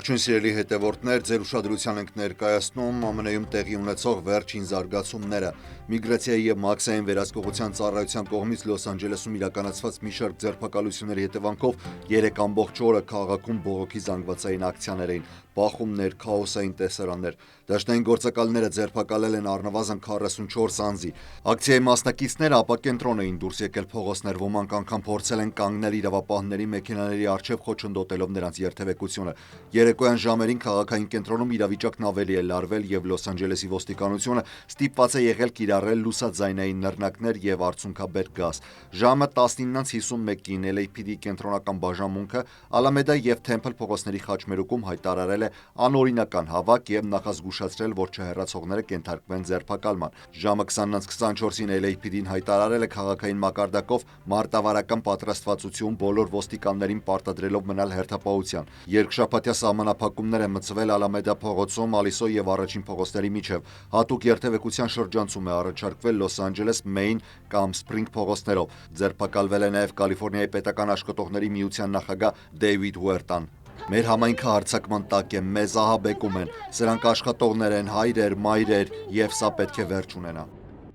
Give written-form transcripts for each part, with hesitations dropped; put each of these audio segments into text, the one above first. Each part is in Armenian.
Ողջույն սիրելի հետևորդներ, ձեր ուշադրության ենք ներկայացնում ԱՄՆ-ում տեղի ունեցող վերջին զարգացումները։ Միգրացիայի եւ մաքսային վերահսկողության ծառայության կողմից Լոս Անջելեսում իրականացված մի շարք ձերբակալությունների հետևանքով 3 ամբողջ օրը քաղաքում բողոքի զանգվածային ակցիաներ էին, բախումներ, քաոսային տեսարաններ։ Դաշնային գործակալները ձերբակալել են առնվազն 44 անձի։ Ակցիայի մասնակիցները ապակենտրոն էին դուրս եկել փողոցներ, ոմանք անգամ փորձել են կանգնել իրավապահների մեքենաների առջև խոչընդոտելով նրանց երթևեկությունը։ Երեկոյան ժամերին քաղաքային կենտրոնում իրավիճակն ավելի է լարվել եւ Լոս Անջելեսի ոստիկանությունը ստիպված է եղել կիրառել լուսաձայնային նռնակներ եւ արցունքաբեր գազ։ Ժամը 19:51-ին LAPD կենտրոնական բաժանմունքը Ալամեդա եւ Թեմփլ փողոցների խաչմերուկում հայտարարել է անօրինական հավաք եւ նախազգուշացրել, որ չհեռացողները կենթարկվեն ձերբակալման։ Ժամը 20:24-ին LAPD-ն հայտարարել է քաղաքային մակարդակով մարտավարական պատրաստվածություն բոլոր ոստիկաններին պարտադրելով մնալ հերթապահության։ Երկշաբաթյա սահմանափակումներ են մտցվել Ալամեդա փողոցում, Ալիսո եւ առաջին փողոցների միջև։ Հատուկ երթևեկության շրջանցում է առաջարկվել Լոս Անջելես, Մեյն կամ Սփրինգ փողոցներով։ Ձերբակալվել է նաեւ Կալիֆոռնիայի պետական աշխատողների միության նախագահ Դեյվիդ Ուերտան։ Մեր համայնքը հարձակման տակ է, մեզ ահաբեկում են, սրանք աշխատողներ են, հայրեր, մայրեր, եւ սա պետք է վերջ ունենա։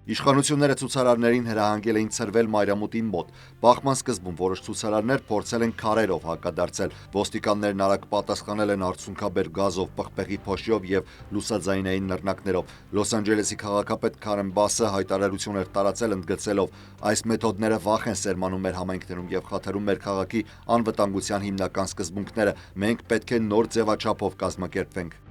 Իշխանությունները ցուցարարներին հրահանգել էին ցրվել մայրամուտի մոտ։ Բախման սկզբում որոշ ցուցարարներ փորձել են քարերով հակադարձել։ Ոստիկաններն արագ պատասխանել են արցունքաբեր գազով, պղպեղի փոշիով եւ լուսաձայնային նռնակներով։ Լոս Անջելեսի քաղաքապետ Քարեն Բասը հայտարարություն էր տարածել ընդգծելով. այս մեթոդները վախ են սերմանում մեր համայնքներում եւ խաթարում մեր քաղաքի անվտանգության հիմնական սկզբունքները։ Մենք պետք է նոր ձևաչափով կազմակերպվենք։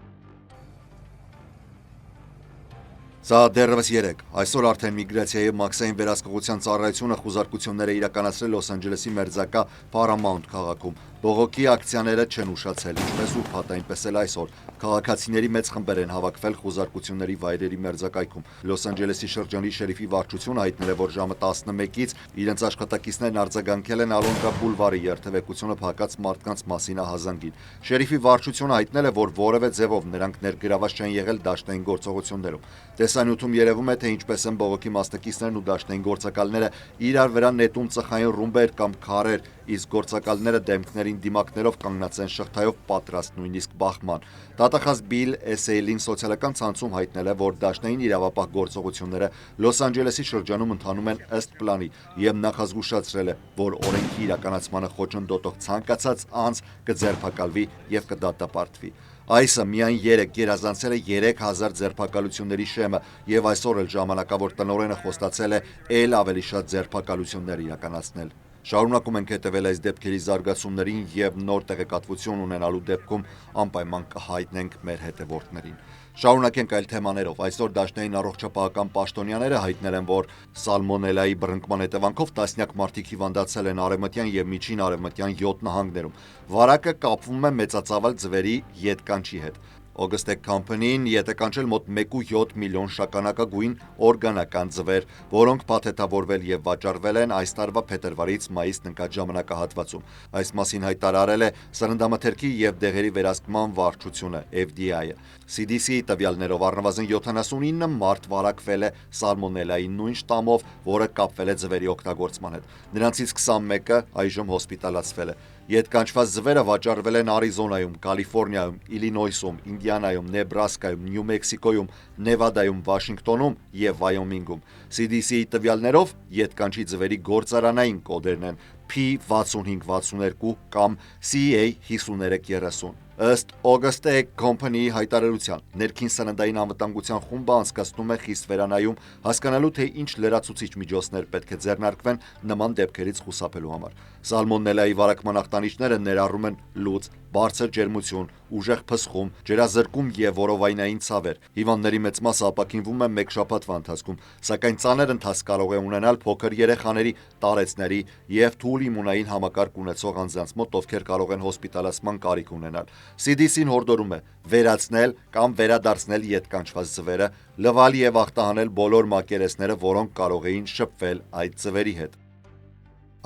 Սա դեռևս 3։ Այսօր արդեն միգրացիայի եւ մաքսային վերահսկողության ծառայությունը խուզարկություններ է իրականացրել Լոս Անջելեսի մերձակա Paramount քաղաքում։ Բողոքի ակցիաները չեն ուշացել, ինչպես ուրբաթ, այնպես էլ այսօր։ Քաղաքացիների մեծ խմբեր են հավաքվել խուզարկությունների վայրերի մերձակայքում։ Լոս Անջելեսի շրջանի շերիֆի վարչությունը հայտնել է, որ ժամը 11-ից իրենց աշխատակիցներն արձագանքել են Ալոնդրա բուլվարի երթևեկությունը փակած մարդկանց մասին ահազանգին։ Շերիֆի վարչությունը հայտնել է, որ որևէ ձևով նրանք ներգրաված չեն եղել դաշնային գործողություններում։ Տեսանյութում երևում է, թե ինչպես են բողոքի մասնակիցներն ու դաշնային գործակալները իրար վրա նետում ծխային ռումբեր կամ քարեր, իսկ գործակալները դեմքներին դիմակներով կանգնած են շղթայով պատրաստ նույնիսկ բախման։ Դատախազ Բիլ Էսեյլին սոցիալական ցանցում հայտնել է, որ դաշնային իրավապահ գործողությունները Լոս Անջելեսի շրջանում ընթանում են ըստ պլանի եւ նախազգուշացրել է, որ օրենքի իրականացմանը խոչընդոտող ցանկացած անձ կձերբակալվի եւ կդատապարտվի։ Այսը միայն 3 գերազանցել է 3000 ձերբակալությունների շեմը եւ այսօր էլ ժամանակավոր տնօրենը խոստացել է ել ավելի շատ ձերբակալություններ իրականացնել։ Շարունակում ենք հետևել այս դեպքերի զարգացումներին եւ նոր տեղեկատվություն ունենալու դեպքում անպայման կհայտնենք մեր հետևորդներին։ Շարունակենք այլ թեմաներով։ Այսօր դաշնային առողջապահական պաշտոնյաները հայտնել են, որ սալմոնելայի բռնկման հետևանքով տասնյակ մարդիկ հիվանդացել են արևմտյան եւ միջին արևմտյան 7 նահանգներում։ Վարակը կապվում է մեծածավալ ձվերի ետկանչի հետ։ August Company-ն ետ է կանչել մոտ 1.7 միլիոն շագանակագույն օրգանական ձվեր, որոնք փաթեթավորվել եւ վաճառվել են այս տարվա փետրվարից մայիսն ընկած ժամանակահատվածում։ Այս մասին հայտարարել է Սննդամթերքի եւ դեղերի վերահսկման վարչությունը FDA-ը։ CDC-ի տվյալներով առնվազն 79 մարդ վարակվել է սալմոնելայի նույն շտամով, որը կապվել է ձվերի օգտագործման հետ։ Նրանցից 21-ը այժմ հոսպիտալացվել է։ Ետկանչված ձվերը վաճառվել են Արիզոնայում, Կալիֆոռնիայում, Իլինոյսում, Ինդիանայում, Նեբրասկայում, Նյու Մեքսիկոյում, Նևադայում, Վաշինգտոնում եւ Վայոմինգում։ CDC-ի տվյալներով ետկանչի ձվերի գործարանային կոդերն են P6562 կամ CA5330։ Ըստ August Company-ի հայտարարության, ներքին սննդային անվտանգության խումբը անցկացնում է խիստ վերանայում հասկանալու, թե ինչ լրացուցիչ միջոցներ պետք է ձեռնարկվեն նման դեպքերից խուսափելու համար։ Սալմոնելայի վարակման ախտանիշները ներառում են լուծ, բարձր ջերմություն, ուժեղ փսխում, ջրազրկում եւ որովայնային ցավեր։ Հիվանդների մեծ մասը ապաքինվում է մեկ շաբաթվա ընթացքում, սակայն ծանր ընթացք կարող է ունենալ փոքր երեխաների, տարեցների եւ թույլ իմունային համակարգ ունեցող անձանց մոտ, ովքեր կարող են հոսպիտալացման կարիք ունենալ։ CDC-ն հորդորում է վերացնել կամ վերադարձնել ետկանչված ձվերը, լվալ եւ ախտահանել բոլոր մակերեսները, որոնք կարող էին շփվել այդ ձվերի հետ։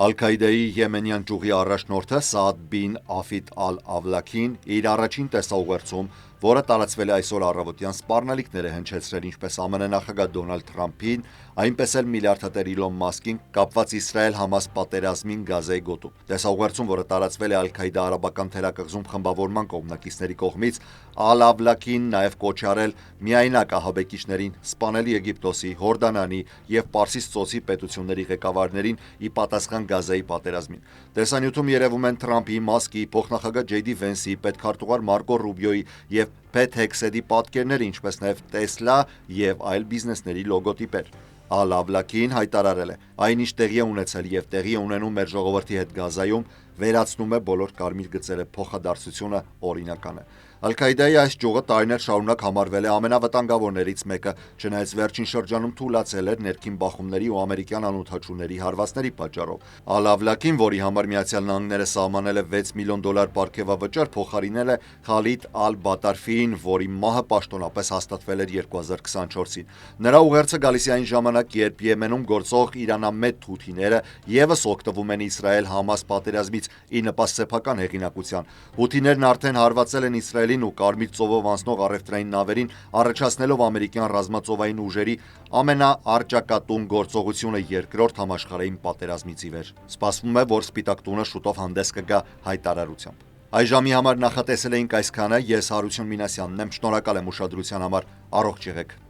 Ալ-Քայդայի եմենյան ճյուղի առաջնորդը Սաադ բին Աֆիդ ալ-Ավլաքին իր առաջին տեսաուղերձում, որը տարածվել է այսօր առավոտյան, սպառնալիքներ է հնչեցրել ինչպես ԱՄՆ նախագահ Դոնալդ Թրամփին, այնպես էլ միլիարդատեր Իլոն Մասկին կապված Իսրայել-Համաս պատերազմին Գազայի գոտում։ Տեսաուղերձում, որը տարածվել է Ալ-Քայդա արաբական թերակղզում խմբավորման կողմնակիցների կողմից, Ալ-Ավլաքին նաև կոչ է արել միայնակ ահաբեկիչներին սպանել Եգիպտոսի, Հորդանանի և Պարսից ծոցի պետությունների ղեկավարներին ի պատասխան Գազայի պատերազմին։ Տեսանյութում երևում են Թրամփի, Մասկի, փոխնախագահ Ջեյ Դի Վենսի, պետքարտուղար Մարկո Ռուբիոյի և Փեթ Հեքսեթի պատկերները, ինչպես նաև Տեսլա և այլ բիզնեսների լոգոտիպեր։ Ալ-Ավլաքին հայտարարել է. «Այն, ինչ տեղի է ունեցել և տեղի է ունենում մեր ժողովրդի հետ Գազայում, վերացնում է բոլոր կարմիր գծերը, փոխադարձությունը օրինական է»։ Ալ-Քայդայի այս ճյուղը տարիներ շարունակ համարվել է ամենավտանգավորներից մեկը, չնայած վերջին շրջանում թուլացել էր ներքին բախումների ու ամերիկյան անօդաչուների հարվածների պատճառով։ Ալ-Ավլաքին, որի համար ԱՄՆ-ը սահմանել է $6 միլիոն պարգևավճար, փոխարինել է Խալիդ ալ-Բատարֆիին, որի մահը պաշտոնապես հաստատվել էր 2024-ին։ Նրա ուղերձը գալիս է այն ժամանակ, երբ Եմենում գործող իրանամետ հութիները ևս օգտվում են Իսրայել-Համաս պատերազմից ի նպաստ սեփական հեղինակության։ Հութիներն արդեն հարվածել են Իսրայելին ու Կարմիր ծովով անցնող առևտրային նավերին, առաջացնելով ամերիկյան ռազմածովային ուժերի ամենաառճակատուն գործողությունը երկրորդ համաշխարհային պատերազմից ի վեր։ Սպասվում է, որ Սպիտակ տունը շուտով հանդես կգա հայտարարությամբ։ Այժմի համար նախատեսել էինք այսքանը։ Ես Հարություն Մինասյանն եմ։ Շնորհակալ եմ ուշադրության համար։ Առողջ եղեք։